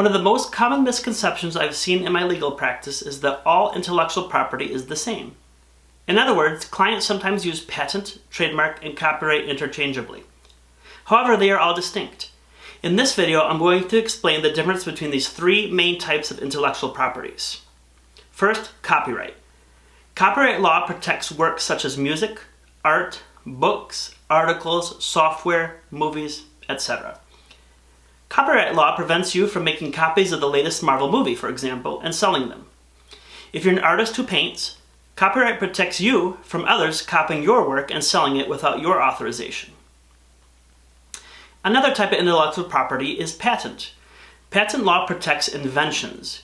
One of the most common misconceptions I've seen in my legal practice is that all intellectual property is the same. In other words, clients sometimes use patent, trademark, and copyright interchangeably. However, they are all distinct. In this video, I'm going to explain the difference between these three main types of intellectual properties. First, copyright. Copyright law protects works such as music, art, books, articles, software, movies, etc. Copyright law prevents you from making copies of the latest Marvel movie, for example, and selling them. If you're an artist who paints, copyright protects you from others copying your work and selling it without your authorization. Another type of intellectual property is patent. Patent law protects inventions.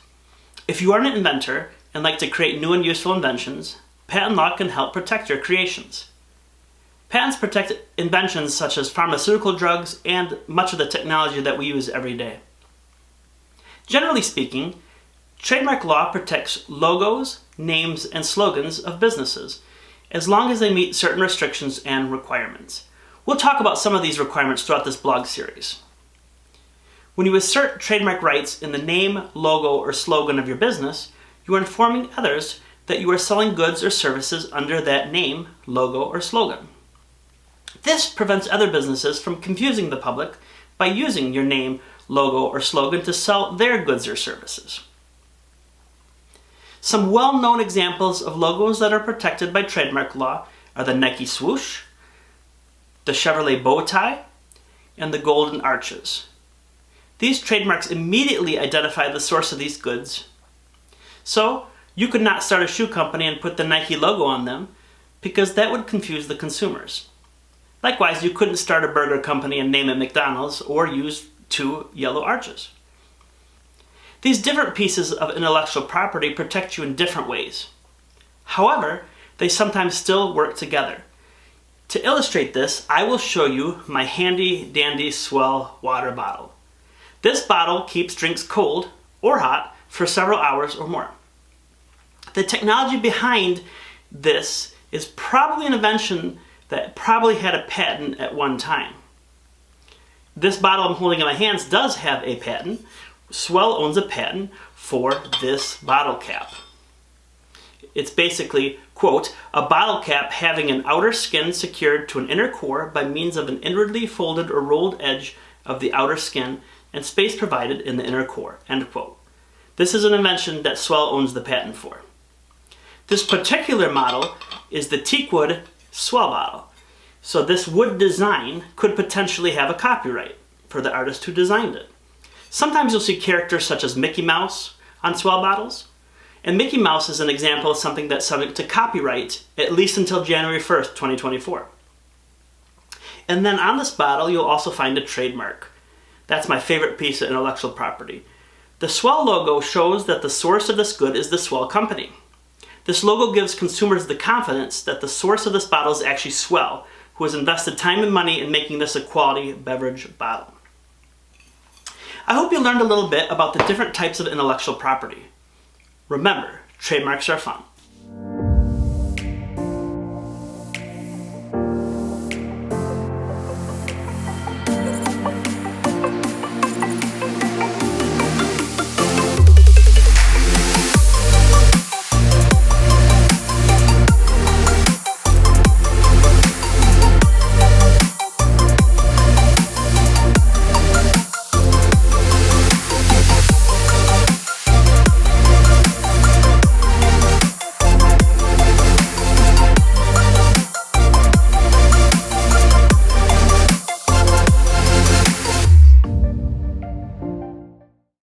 If you are an inventor and like to create new and useful inventions, patent law can help protect your creations. Patents protect inventions such as pharmaceutical drugs and much of the technology that we use every day. Generally speaking, trademark law protects logos, names, and slogans of businesses, as long as they meet certain restrictions and requirements. We'll talk about some of these requirements throughout this blog series. When you assert trademark rights in the name, logo, or slogan of your business, you are informing others that you are selling goods or services under that name, logo, or slogan. This prevents other businesses from confusing the public by using your name, logo, or slogan to sell their goods or services. Some well-known examples of logos that are protected by trademark law are the Nike swoosh, the Chevrolet bow tie, and the golden arches. These trademarks immediately identify the source of these goods. So, you could not start a shoe company and put the Nike logo on them because that would confuse the consumers. Likewise, you couldn't start a burger company and name it McDonald's or use two yellow arches. These different pieces of intellectual property protect you in different ways. However, they sometimes still work together. To illustrate this, I will show you my handy dandy Swell water bottle. This bottle keeps drinks cold or hot for several hours or more. The technology behind this is probably an invention that probably had a patent at one time. This bottle I'm holding in my hands does have a patent. Swell owns a patent for this bottle cap. It's basically, quote, a bottle cap having an outer skin secured to an inner core by means of an inwardly folded or rolled edge of the outer skin and space provided in the inner core, end quote. This is an invention that Swell owns the patent for. This particular model is the teakwood Swell bottle. So this wood design could potentially have a copyright for the artist who designed it. Sometimes you'll see characters such as Mickey Mouse on Swell bottles. And Mickey Mouse is an example of something that's subject to copyright at least until January 1st, 2024. And then on this bottle, you'll also find a trademark. That's my favorite piece of intellectual property. The Swell logo shows that the source of this good is the Swell company. This logo gives consumers the confidence that the source of this bottle is actually Swell, who has invested time and money in making this a quality beverage bottle. I hope you learned a little bit about the different types of intellectual property. Remember, trademarks are fun.